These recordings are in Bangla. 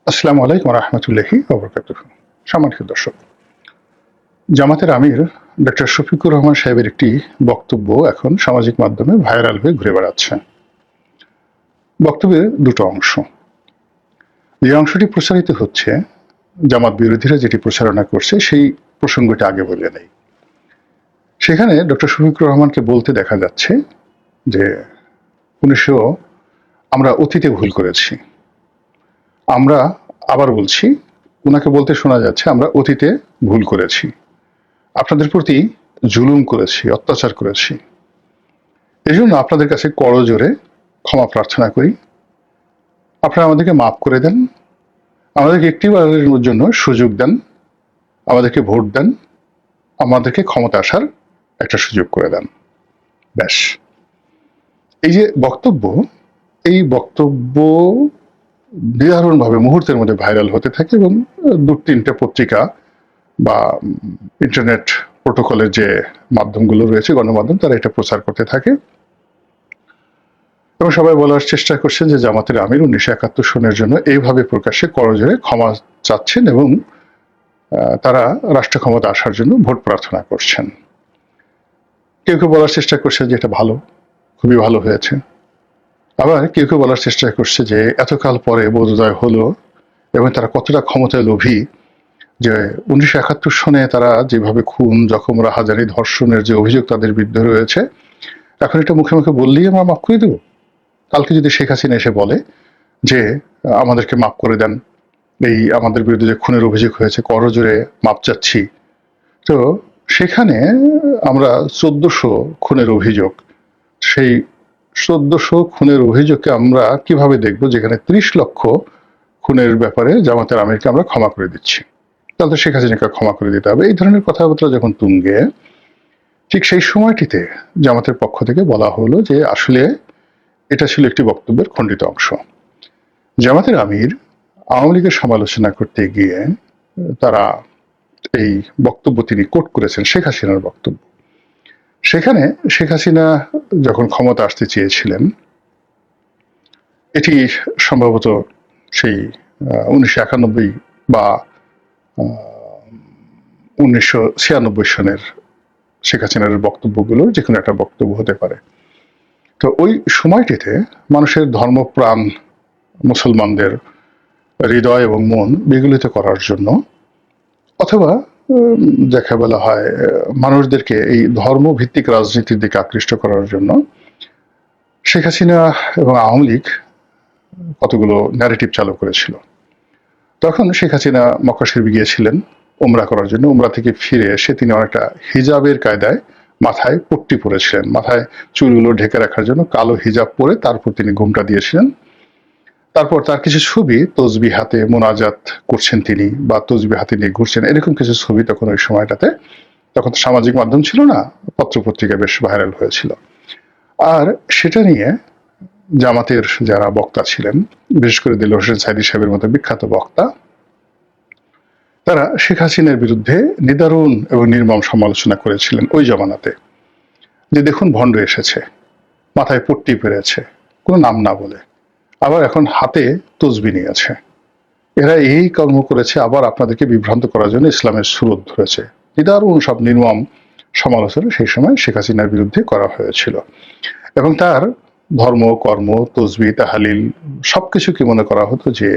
আসসালামু আলাইকুম রহমতুল্লাহি ওবরাকাতুহু। সম্মানিত দর্শক, জামাতের আমির ডক্টর শফিকুর রহমান সাহেবের একটি বক্তব্য এখন সামাজিক মাধ্যমে ভাইরাল হয়ে ঘুরে বেড়াচ্ছে। বক্তব্যের দুটো অংশ। যে অংশটি প্রচারিত হচ্ছে, জামাত বিরোধীরা যেটি প্রচারণা করছে সেই প্রসঙ্গটি আগে বলে নেই। সেখানে ডক্টর শফিকুর রহমানকে বলতে দেখা যাচ্ছে যে আমরা অতীতে ভুল করেছি। আমরা আবার বলছি, ওনাকে বলতে শোনা যাচ্ছে আমরা অতীতে ভুল করেছি, আপনাদের প্রতি জুলুম করেছি, অত্যাচার করেছি। এই জন্য আপনাদের কাছে করজোরে ক্ষমা প্রার্থনা করি, আপনারা আমাদেরকে মাফ করে দেন, আমাদেরকে একটিবারের জন্য সুযোগ দেন, আমাদেরকে ভোট দেন, আমাদেরকে ক্ষমতা আসার একটা সুযোগ করে দেন। ব্যাস। এই যে বক্তব্য, এই বক্তব্য নিদারুণভাবে মুহূর্তের মধ্যে ভাইরাল হতে থাকে এবং দু তিনটে পত্রিকা বা ইন্টারনেট প্রোটোকলের যে মাধ্যমগুলো রয়েছে, গণমাধ্যম, তারা এটা প্রচার করতে থাকে এবং সবাই বলার চেষ্টা করছেন যে জামাতের আমির 1971 সনের জন্য এইভাবে প্রকাশ্যে করজোরে ক্ষমা চাচ্ছেন এবং তারা রাষ্ট্র ক্ষমতা আসার জন্য ভোট প্রার্থনা করছেন। কেউ কেউ বলার চেষ্টা করছে যে এটা ভালো, খুবই ভালো হয়েছে। আবার কেউ কেউ বলার চেষ্টা করছে যে এতকাল পরে বোধোদয় হলো এবং তারা কতটা ক্ষমতায় লোভী যে 1971 সনে তারা যেভাবে খুন, জখম, রাহাজানি, ধর্ষণের যে অভিযোগ তাদের বিরুদ্ধে রয়েছে, এখন এটা মুখে মুখে বললেই আমরা মাফ করে দেবো। কালকে যদি শেখ হাসিনা এসে বলে যে আমাদেরকে মাফ করে দেন, এই আমাদের বিরুদ্ধে যে খুনের অভিযোগ হয়েছে করজোরে মাপ চাচ্ছি, তো সেখানে আমরা 1400 খুনের অভিযোগ, সেই 1400 খুনের অভিযোগকে আমরা কিভাবে দেখবো যেখানে 30 লক্ষ খুনের ব্যাপারে জামাতের আমিরকে আমরা ক্ষমা করে দিচ্ছি, তাহলে শেখ হাসিনাকে ক্ষমা করে দিতে হবে। এই ধরনের কথাবার্তা যখন তুঙ্গে, ঠিক সেই সময়টিতে জামাতের পক্ষ থেকে বলা হলো যে আসলে এটা ছিল একটি বক্তব্যের খণ্ডিত অংশ। জামাতের আমির আওয়ামী লীগের সমালোচনা করতে গিয়ে তারা এই বক্তব্য তিনি কোট করেছেন শেখ হাসিনার বক্তব্য। সেখানে শেখ হাসিনা যখন ক্ষমতা আসতে চেয়েছিলেন, এটি সম্ভবত সেই 1991 বা 1996 সনের শেখ হাসিনার বক্তব্যগুলোর যে কোনো একটা বক্তব্য হতে পারে। তো ওই সময়টিতে মানুষের ধর্মপ্রাণ মুসলমানদের হৃদয় এবং মন বিগলিত করার জন্য, অথবা যাকে বলা হয় মানুষদেরকে এই ধর্মভিত্তিক রাজনীতির দিকে আকৃষ্ট করার জন্য শেখ হাসিনা এবং আওয়ামী লীগ কতগুলো ন্যারেটিভ চালু করেছিল। তখন শেখ হাসিনা মক্কা শরীফে গিয়েছিলেন উমরা করার জন্য। উমরা থেকে ফিরে এসে তিনি অনেকটা হিজাবের কায়দায় মাথায় পট্টি পরেছিলেন, মাথায় চুলগুলো ঢেকে রাখার জন্য কালো হিজাব পরে তারপর তিনি ঘুমটা দিয়েছিলেন। তারপর তার কিছু ছবি তসবিহ হাতে মোনাজাত করছেন তিনি, বা তসবিহ হাতে নিয়ে ঘুরছেন, এরকম কিছু ছবি তখন ওই সময়টাতে, তখন তো সামাজিক মাধ্যম ছিল না, পত্রপত্রিকায় বেশ ভাইরাল হয়েছিল। আর সেটা নিয়ে জামাতের যারা বক্তা ছিলেন, বিশেষ করে দিলওয়ার হোসেন সাঈদী সাহেবের মতো বিখ্যাত বক্তা, তারা শেখ হাসিনার বিরুদ্ধে নিদারুণ এবং নির্মম সমালোচনা করেছিলেন ওই জমানাতে, যে দেখুন ভণ্ড এসেছে, মাথায় পট্টি পেরেছে, কোনো নাম না বলে, আবার এখন হাতে তসবি নিয়েছে, এরা এই কর্ম করেছে, আবার আপনাদেরকে বিভ্রান্ত করার জন্য ইসলামের সুরত ধরেছে। নিদারুণ সব নির্মম সমালোচনা সেই সময় শেখ হাসিনার বিরুদ্ধে করা হয়েছিল এবং তার ধর্ম, কর্ম, তসবি, তাহালিল সবকিছু কি মনে করা হতো যে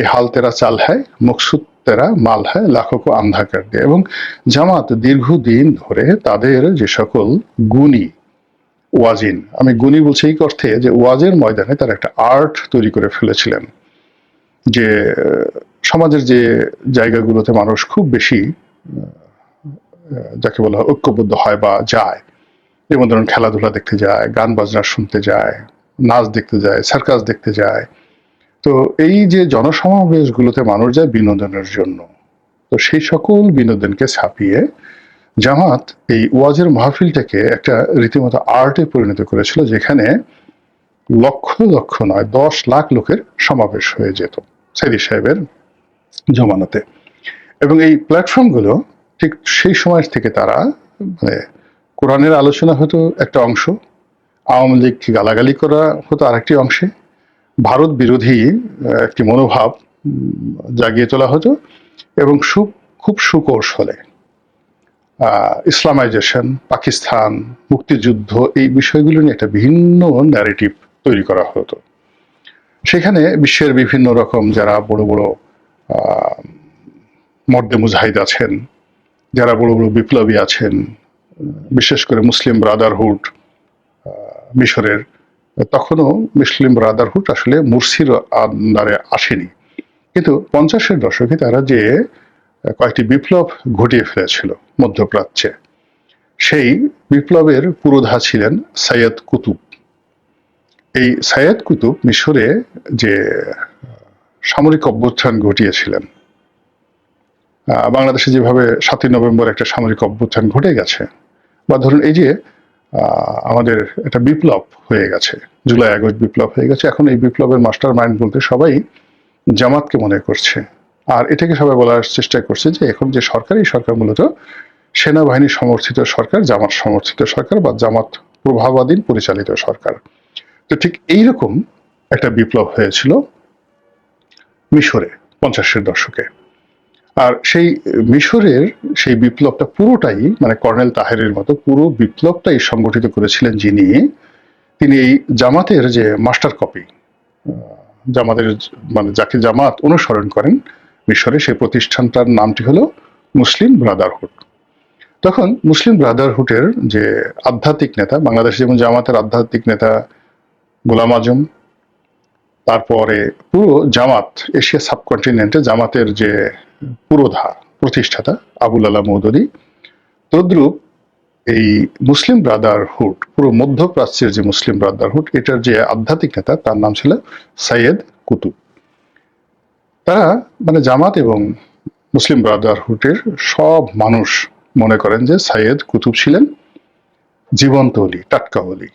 এ হাল তেরা চাল হ্যায়, মকসুদ তেরা মাল হ্যায়, লাখো কো আন্ধা কর দে। এবং জামাত দীর্ঘদিন ধরে তাদের যে সকল গুণী ওয়াজিন, আমি গুণী বলছি এই অর্থে যে ওয়াজের ময়দানে তারা একটা আর্ট তৈরি করে ফেলেছিলেন, যে সমাজের যে জায়গাগুলোতে মানুষ খুব বেশি যাকে বলা হয় ঐক্যবদ্ধ হয় বা যায়, যেমন ধরুন খেলাধুলা দেখতে যায়, গান বাজনা শুনতে যায়, নাচ দেখতে যায়, সার্কাস দেখতে যায়, তো এই যে জনসমাবেশগুলোতে মানুষ যায় বিনোদনের জন্য, তো সেই সকল বিনোদনকে ছাপিয়ে জামাত এই ওয়াজের মাহফিলটাকে একটা রীতিমতো আর্টে পরিণত করেছিল, যেখানে লক্ষ লক্ষ নয় 10 লাখ লোকের সমাবেশ হয়ে যেত সাঈদী সাহেবের জমানাতে। এবং এই প্ল্যাটফর্মগুলো ঠিক সেই সময় থেকে তারা মানে কোরআনের আলোচনা হতো একটা অংশ, আওয়ামী লীগকে গালাগালি করা হতো আরেকটি অংশে, ভারত বিরোধী একটি মনোভাব জাগিয়ে তোলা হতো এবং খুব সুকৌশলে ইসলামাইজেশন, পাকিস্তান, মুক্তিযুদ্ধ এই বিষয়গুলো নিয়ে একটা ভিন্ন ন্যারেটিভ তৈরি করা হতো। সেখানে বিশ্বের বিভিন্ন রকম যারা বড় বড় মর্দে মুজাহিদ আছেন, যারা বড় বড় বিপ্লবী আছেন, বিশেষ করে মুসলিম ব্রাদারহুড মিশরের, তখনও মুসলিম ব্রাদারহুড আসলে মুরসির আন্ডারে আসেনি, কিন্তু 50-এর দশকে তারা যে কয়েকটি বিপ্লব ঘটিয়ে ফেলেছিল মধ্যপ্রাচ্যে, সেই বিপ্লবের পুরোধা ছিলেন সৈয়দ কুতুব। এই সৈয়দ কুতুব মিশরে যে সামরিক অভ্যুত্থান ঘটিয়েছিলেন, বাংলাদেশে যেভাবে 7ই নভেম্বর একটা সামরিক অভ্যুত্থান ঘটে গেছে, বা ধরুন এই যে আমাদের একটা বিপ্লব হয়ে গেছে, জুলাই আগস্ট বিপ্লব হয়ে গেছে, এখন এই বিপ্লবের মাস্টার মাইন্ড বলতে সবাই জামাতকে মনে করছে। আর এটাকে সবাই বলার চেষ্টা করছে যে এখন যে সরকার, এই সরকার মূলত সেনাবাহিনী সমর্থিত সরকার, জামাত সমর্থিত সরকার বা জামাত প্রভাবাধীন পরিচালিত সরকার। তো ঠিক এইরকম একটা বিপ্লব হয়েছিল মিশরে 50-এর দশকে। আর সেই মিশরের সেই বিপ্লবটা পুরোটাই, মানে কর্নেল তাহেরের মতো পুরো বিপ্লবটাই সংগঠিত করেছিলেন তিনি এই জামাতের যে মাস্টার কপি, জামাতের মানে যাকে জামাত অনুসরণ করেন মিশরে, সেই প্রতিষ্ঠানটার নামটি হলো মুসলিম ব্রাদারহুড। তখন মুসলিম ব্রাদারহুডের যে আধ্যাত্মিক নেতা, বাংলাদেশে যেমন জামাতের আধ্যাত্মিক নেতা গোলাম আজম, তারপরে পুরো জামাত এশিয়া সাবকন্টিনেন্টে জামাতের যে পুরোধা প্রতিষ্ঠাতা আবুল আলা মওদুদী, তদ্রূপ এই মুসলিম ব্রাদারহুড, পুরো মধ্যপ্রাচ্যের যে মুসলিম ব্রাদারহুড, এটার যে আধ্যাত্মিক নেতা তার নাম ছিল সৈয়দ কুতুব। তারা মানে জামাত এবং মুসলিম ব্রাদারহুডের সব মানুষ মনে করেন যে সৈয়দ কুতুব ছিলেন জীবন্ত অলি, টাটকা অলি,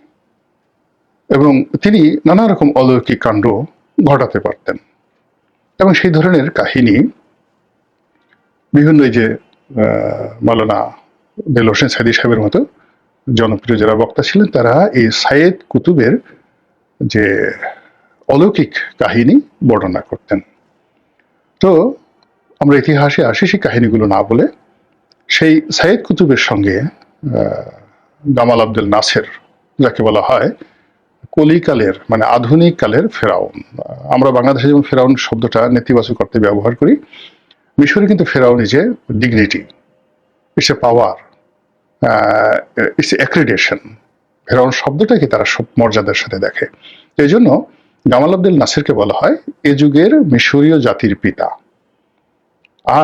এবং তিনি নানা রকম অলৌকিক কাণ্ড ঘটাতে পারতেন। এবং সেই ধরনের কাহিনী বিভিন্ন এই যে মাওলানা দেল হোসেন সাইদি সাহেবের মতো জনপ্রিয় যারা বক্তা ছিলেন, তারা এই সৈয়দ কুতুবের যে অলৌকিক কাহিনী বর্ণনা করতেন। তো আমরা ইতিহাসে আসি সেই কাহিনীগুলো না বলে, সেই সৈয়দ কুতুবের সঙ্গে গামাল আব্দেল নাসের, যাকে বলা হয় কলিকালের মানে আধুনিক কালের ফেরাউন, আমরা বাংলাদেশে যেমন ফেরাউন শব্দটা নেতিবাচক অর্থে ব্যবহার করি, মিশরে কিন্তু ফেরাউন is a dignity, it's a power, it's accreditation. ফেরাউন শব্দটাকে তারা সব মর্যাদার সাথে দেখে। এই জন্য গামাল আব্দেল নাসিরকে বলা হয় এ যুগের মিশরীয় জাতির পিতা।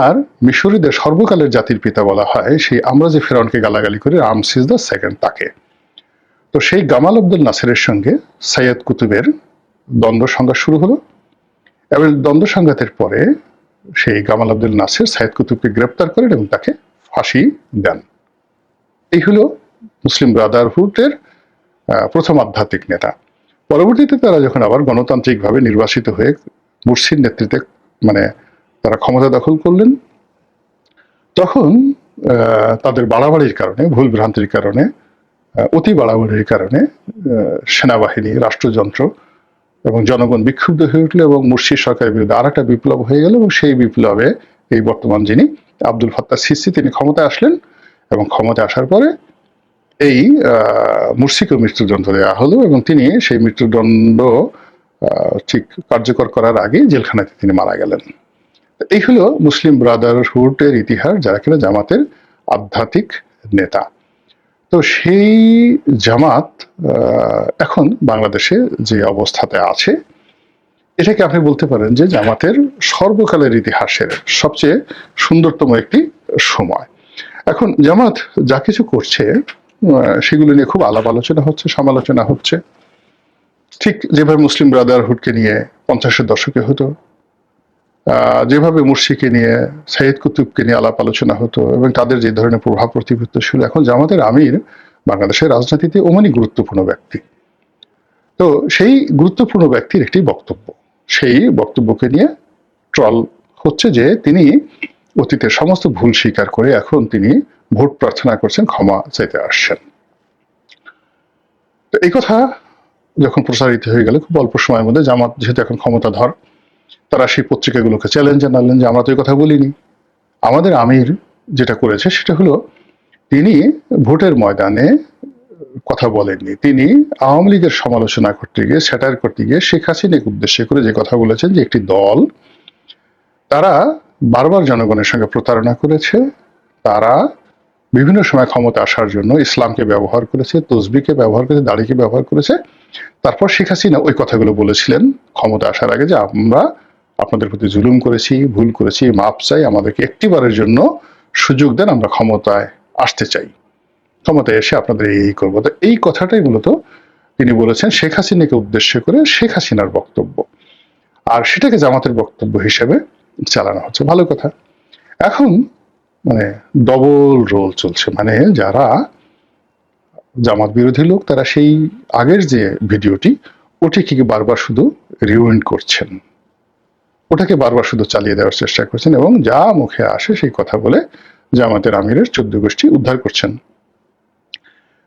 আর মিশরীদের সর্বকালের জাতির পিতা বলা হয় সেই আমরা যে ফেরাউনকে গালাগালি করি, রামসিস দ্য সেকেন্ড, তাকে। তো সেই গামাল আব্দেল নাসিরের সঙ্গে সৈয়দ কুতুবের দ্বন্দ্ব সংঘাত শুরু হলো, এবং দ্বন্দ্ব সংঘাতের পরে সেই গামাল আব্দেল নাসির সৈয়দ কুতুবকে গ্রেপ্তার করেন এবং তাকে ফাঁসি দেন। এই হলো মুসলিম ব্রাদারহুডের প্রথম আধ্যাত্মিক নেতা। পরবর্তীতে তারা যখন আবার গণতান্ত্রিকভাবে নির্বাচিত হয়ে মুরসির নেতৃত্বে মানে তারা ক্ষমতা দখল করলেন, তখন তাদের বাড়াবাড়ির কারণে, ভুল ভ্রান্তির কারণে, অতি বাড়াবাড়ির কারণে সেনাবাহিনী, রাষ্ট্রযন্ত্র এবং জনগণ বিক্ষুব্ধ হয়ে উঠল এবং মুরসি সরকারের বিরুদ্ধে আর একটা বিপ্লব হয়ে গেল। এবং সেই বিপ্লবে এই বর্তমান যিনি আব্দুল ফাত্তাহ সিসি, তিনি ক্ষমতায় আসলেন এবং ক্ষমতায় আসার পরে এই মুরসিকে মৃত্যুদণ্ড দেওয়া হলো এবং তিনি সেই মৃত্যুদণ্ড ঠিক কার্যকর করার আগে জেলখানাতে তিনি মারা গেলেন। এই হলো মুসলিম ব্রাদারহুডের ইতিহাস, যারা কিনা জামাতের আধ্যাত্মিক নেতা। তো সেই জামাত এখন বাংলাদেশে যে অবস্থাতে আছে, এটাকে আপনি বলতে পারেন যে জামাতের সর্বকালের ইতিহাসের সবচেয়ে সুন্দরতম একটি সময়। এখন জামাত যা কিছু করছে সেগুলো নিয়ে খুব আলাপ আলোচনা হচ্ছে, সমালোচনা হচ্ছে। ঠিক যেভাবে মুসলিম ব্রাদারহুডকে নিয়ে 50-এর দশকে হতো, যেভাবে মুরসিকে নিয়ে, সৈয়দ কুতুবকে নিয়ে আলাপ আলোচনা হতো এবং তাদের যে ধরনের প্রভাব প্রতিপত্তি ছিল, এখন জামাতের আমির বাংলাদেশের রাজনীতিতে অমনি গুরুত্বপূর্ণ ব্যক্তি। তো সেই গুরুত্বপূর্ণ ব্যক্তির একটি বক্তব্য, সেই বক্তব্যকে নিয়ে ট্রল হচ্ছে যে তিনি অতীতের সমস্ত ভুল স্বীকার করে এখন তিনি ভোট প্রার্থনা করছেন, ক্ষমা চাইতে আসছেন। তো এই কথা যখন প্রচারিত হয়ে গেল খুব অল্প সময়ের মধ্যে, জামাত যেহেতু এখন ক্ষমতাধর, তারা সেই পত্রিকাগুলোকে চ্যালেঞ্জ জানালেন যে আমরা তো এই কথা বলিনি। আমাদের আমির যেটা করেছে সেটা হলো, তিনি ভোটের ময়দানে কথা বলেননি, তিনি আওয়ামী লীগের সমালোচনা করতে গিয়ে, স্যাটার করতে গিয়ে শেখ হাসিনাকে উদ্দেশ্য করে যে কথা বলেছেন যে একটি দল, তারা বারবার জনগণের সঙ্গে প্রতারণা করেছে, তারা বিভিন্ন সময় ক্ষমতা আসার জন্য ইসলামকে ব্যবহার করেছে, তসবিকে ব্যবহার করেছে, দাড়িকে ব্যবহার করেছে। তারপর শেখ হাসিনা ওই কথাগুলো বলেছিলেন ক্ষমতা আসার আগে যে আমরা আপনাদের প্রতি জুলুম করেছি, ভুল করেছি, মাপ চাই, আমাদেরকে একটিবারের জন্য সুযোগ দেন, আমরা ক্ষমতায় আসতে চাই, ক্ষমতায় এসে আপনাদের এই করবো। তো এই কথাটাই মূলত তিনি বলেছেন শেখ হাসিনাকে উদ্দেশ্য করে, শেখ হাসিনার বক্তব্য, আর সেটাকে জামাতের বক্তব্য হিসেবে চালানো হচ্ছে। ভালো কথা। এখন মানে ডবল রোল চলছে, মানে যারা জামাত বিরোধী লোক তারা সেই আগের যে ভিডিওটি, ওটিকে বারবার শুধু রিউইন্ড করছেন, ওটাকে বারবার শুধু চালিয়ে দেওয়ার চেষ্টা করছেন এবং যা মুখে আসে সেই কথা বলে জামাতের আমিরের 14 গোষ্ঠী উদ্ধার করছেন।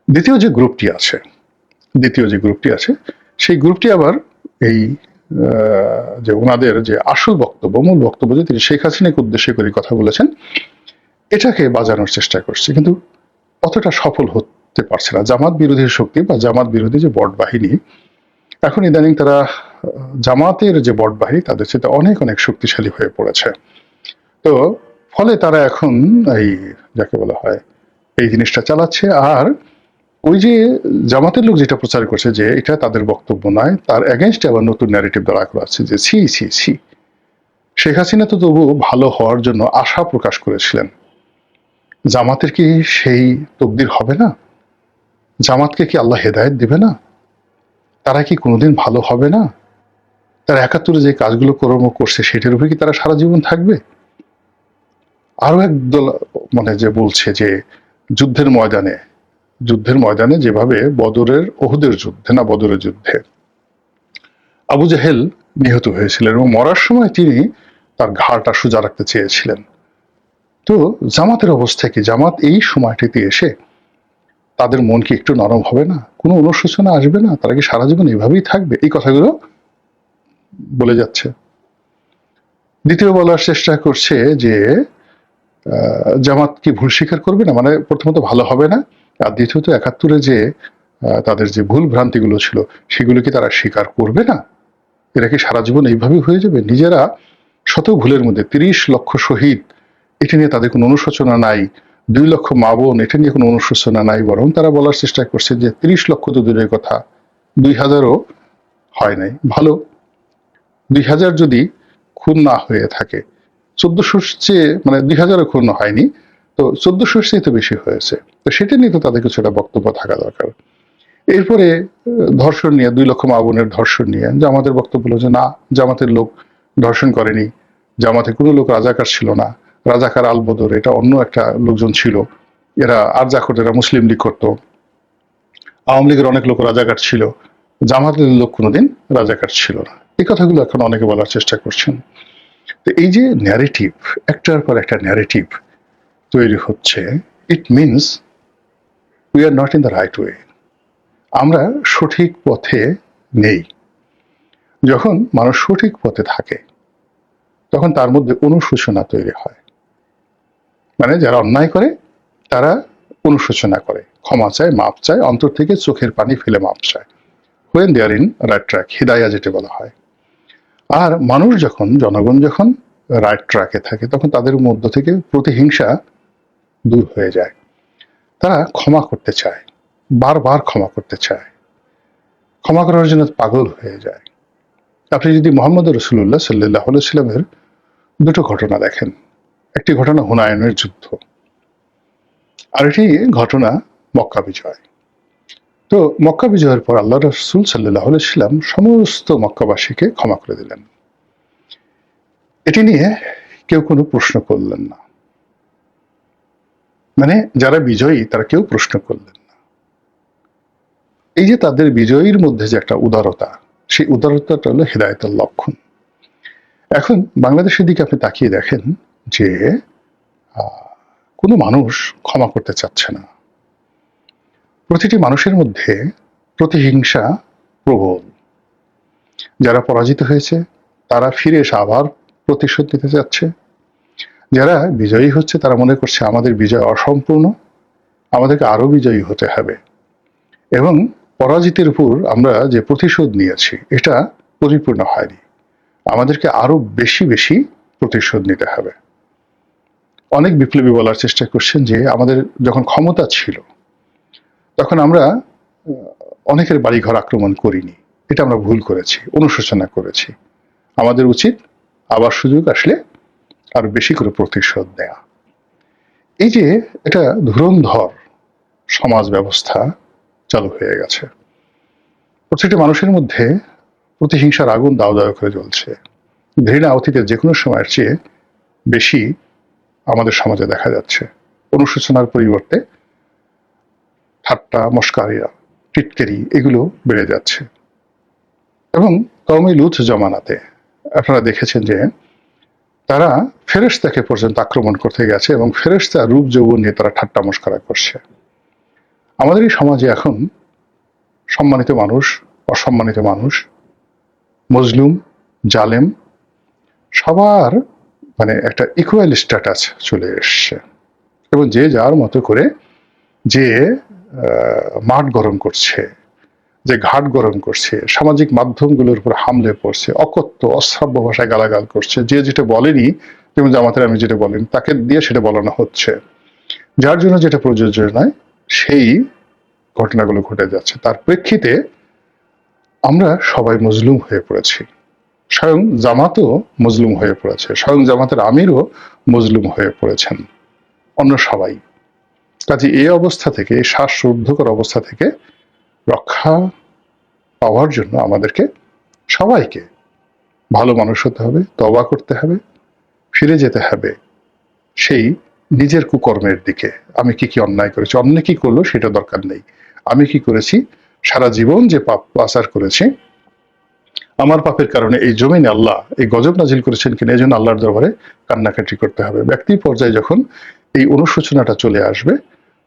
দ্বিতীয় যে গ্রুপটি আছে সেই গ্রুপটি আবার এই যে ওনাদের যে আসল বক্তব্য, মূল বক্তব্য, যে তিনি শেখ হাসিনাকে উদ্দেশ্য করে কথা বলেছেন, এটাকে বাজানোর চেষ্টা করছে, কিন্তু অতটা সফল হতে পারছে না। জামাত বিরোধী শক্তি বা জামাত বিরোধী যে বট বাহিনী, এখন ইদানিং তারা জামাতের যে বট বাহিনী তাদের সাথে অনেক অনেক শক্তিশালী হয়ে পড়েছে। তো ফলে তারা এখন এই যাকে বলা হয় এই জিনিসটা চালাচ্ছে। আর ওই যে জামাতের লোক যেটা প্রচার করছে যে এটা তাদের বক্তব্য নয়, তার এগেনস্টে আবার নতুন ন্যারেটিভ দাঁড়া করা আছে যে ছি ছি ছি, শেখ হাসিনা তো তবু ভালো হওয়ার জন্য আশা প্রকাশ করেছিলেন, জামাতের কি সেই তকদির হবে না? জামাতকে কি আল্লাহ হেদায়েত দিবে না? তারা কি কোনোদিন ভালো হবে না? তারা ৭১ যে কাজগুলো কর্ম করছে সেটার উপরে কি তারা সারা জীবন থাকবে? আরো একদল মানে যে বলছে যে যুদ্ধের ময়দানে যেভাবে ওহুদের যুদ্ধে আবু জাহেল নিহত হয়েছিলেন এবং মরার সময় তিনি তার ঘাড়টা সোজা রাখতে চেয়েছিলেন। তো জামাতের অবস্থা কি? জামাত এই সময়টিতে এসে তাদের মন কি একটু নরম হবে না? কোনো অনুশোচনা আসবে না? তারা কি সারা জীবন এইভাবেই থাকবে? এই কথাগুলো বলে যাচ্ছে। দ্বিতীয় বলার চেষ্টা করছে যে জামাত কি ভুল স্বীকার করবে না, মানে প্রথমত ভালো হবে না, আর দ্বিতীয়ত ৭১ যে তাদের যে ভুল ভ্রান্তিগুলো ছিল সেগুলো কি তারা স্বীকার করবে না? এরা কি সারা জীবন এইভাবেই হয়ে যাবে? নিজেরা শত ভুলের মধ্যে ৩০ লক্ষ শহীদ, এটা নিয়ে তাদের কোনো অনুশোচনা নাই, ২ লক্ষ মা বোন, এটা নিয়ে কোনো অনুশোচনা নাই, বরং তারা বলার চেষ্টা করছে যে ৩০ লক্ষ তো দূরের কথা, ২,০০০ও হয় নাই। ভালো, ২,০০০ যদি খুন না হয়ে থাকে, ১৪০০ চেয়ে মানে ২,০০০ও খুন হয়নি, তো ১৪০০ চেয়ে তো বেশি হয়েছে, তো সেটা নিয়ে তো তাদের কিছু একটা বক্তব্য থাকা দরকার। এরপরে ধর্ষণ নিয়ে, ২ লক্ষ মা বোনের ধর্ষণ নিয়ে জামাতের বক্তব্য হলো যে না, জামাতের লোক ধর্ষণ করেনি, জামাতে কোনো লোক রাজাকার ছিল না, রাজাকার আল বদর এটা অন্য একটা লোকজন ছিল, এরা আর যা করতো এরা মুসলিম লীগ করতো, আওয়ামী লীগের অনেক লোক রাজাকার ছিল, জামাতের লোক কোনোদিন রাজাকার ছিল না। এই কথাগুলো এখন অনেকে বলার চেষ্টা করছেন। তো এই যে ন্যারেটিভ, একটার পর একটা ন্যারেটিভ তৈরি হচ্ছে, it means we are not in the right way, আমরা সঠিক পথে নেই। যখন মানুষ সঠিক পথে থাকে তখন তার মধ্যে অনুশোচনা তৈরি হয়, মানে যারা অন্যায় করে তারা অনুশোচনা করে, ক্ষমা চায়, মাপ চায়, অন্তর থেকে চোখের পানি ফেলে মাপ চায়, when they are in right track, হিদায়া যেটা বলা হয়। আর মানুষ যখন, জনগণ যখন রাইট ট্র্যাকে থাকে তখন তাদের মধ্য থেকে প্রতিহিংসা দূর হয়ে যায়, তারা ক্ষমা করতে চায়, বারবার ক্ষমা করতে চায়, ক্ষমা করার জন্য পাগল হয়ে যায়। আপনি যদি মোহাম্মদ রসুল্লাহ সাল্লাহ সাল্লামের দুটো ঘটনা দেখেন, একটি ঘটনা হুনায়নের যুদ্ধ, আর একটি ঘটনা মক্কা বিজয়। তো মক্কা বিজয়ের পর আল্লাহ রসুল সাল্লাহ সাল্লাম সমস্ত মক্কাবাসীকে ক্ষমা করে দিলেন, এটি নিয়ে কেউ কোনো প্রশ্ন করলেন না, মানে যারা বিজয়ী তারা কেউ প্রশ্ন করলেন না। এই যে তাদের বিজয়ীর মধ্যে যে একটা উদারতা, সেই উদারতাটা হলো হেদায়েতের লক্ষণ। এখন বাংলাদেশের দিকে আপনি তাকিয়ে দেখেন যে কোনো মানুষ ক্ষমা করতে চাচ্ছে না, প্রতিটি মানুষের মধ্যে প্রতিহিংসা প্রবল। যারা পরাজিত হয়েছে তারা ফিরে এসে আবার প্রতিশোধ নিতে যাচ্ছে। যারা বিজয়ী হচ্ছে তারা মনে করছে আমাদের বিজয় অসম্পূর্ণ, আমাদেরকে আরো বিজয়ী হতে হবে, এবং পরাজিতের উপর আমরা যে প্রতিশোধ নিয়েছি এটা পরিপূর্ণ হয়নি, আমাদেরকে আরো বেশি বেশি প্রতিশোধ নিতে হবে। অনেক বিপ্লবী বলার চেষ্টা করছেন যে আমাদের যখন ক্ষমতা ছিল তখন আমরা অনেকের বাড়িঘর আক্রমণ করিনি, এটা আমরা ভুল করেছি, অনুশোচনা করেছি। আমাদের উচিত আবার সুযোগ আসলে আরো বেশি করে প্রতিশোধ নেওয়া। এই যে এটা ধুরন্ধর সমাজ ব্যবস্থা চালু হয়ে গেছে, প্রত্যেকটা মানুষের মধ্যে প্রতিহিংসার আগুন দাও দাও করে জ্বলছে। ঘৃণা অতীতের যে কোনো সময়ের চেয়ে বেশি আমাদের সমাজে দেখা যাচ্ছে। অনুশোচনার পরিবর্তে ঠাট্টা, মস্কারিয়া, টিটকারি এগুলো বেড়ে যাচ্ছে। এবং কওমে লূত জমানাতে আপনারা দেখেছেন যে তারা ফেরেশতাকে পর্যন্ত আক্রমণ করতে গেছে এবং ফেরেশতার রূপ যৌবন নিয়ে তারা ঠাট্টা মস্করা করছে। আমাদের এই সমাজে এখন সম্মানিত মানুষ, অসম্মানিত মানুষ, মজলুম, জালেম সবার মানে একটা ইকুয়াল স্ট্যাটাস চলে এসছে, এবং যে যার মতো করে যে মাঠ গরম করছে, যে ঘাট গরম করছে, সামাজিক মাধ্যমগুলোর উপর হামলে পড়ছে, অকথ্য অশ্রাব্য ভাষায় গালাগাল করছে, যে যেটা বলেনি, যেমন জামাতের আমি যেটা বলেন তাকে দিয়ে সেটা বলানো হচ্ছে, যার জন্য যেটা প্রযোজ্য নয় সেই ঘটনাগুলো ঘটে যাচ্ছে। তার প্রেক্ষিতে আমরা সবাই মজলুম হয়ে পড়েছি, স্বয়ং জামাতও মজলুম হয়ে পড়েছে, স্বয়ং জামাতের আমিরও মজলুম হয়ে পড়েছেন, অন্য সবাই। কাজে এই অবস্থা থেকে, এই শ্বাসরুদ্ধকর অবস্থা থেকে রক্ষা পাওয়ার জন্য আমাদেরকে সবাইকে ভালো মানুষ হতে হবে, তওবা করতে হবে, ফিরে যেতে হবে সেই নিজের কুকর্মের দিকে। আমি কি কি অন্যায় করেছি, অন্য কি করলো সেটা দরকার নেই, আমি কি করেছি, সারা জীবন যে পাপ আচার করেছি, আমার পাপের কারণে এই জমিনে আল্লাহ এই গজব নাজিল করেছেন কিনা, এই জন্য আল্লাহর দরবারে কান্নাকাটি করতে হবে। ব্যক্তি পর্যায়ে যখন এই অনুশোচনাটা চলে আসবে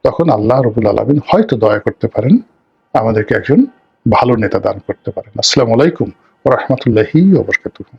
তখন আল্লাহ রাব্বুল আলামিন হয়তো দয়া করতে পারেন, আমাদেরকে একজন ভালো নেতা দান করতে পারেন। আসসালামু আলাইকুম ওয়া রাহমাতুল্লাহি ওয়া বারাকাতুহু।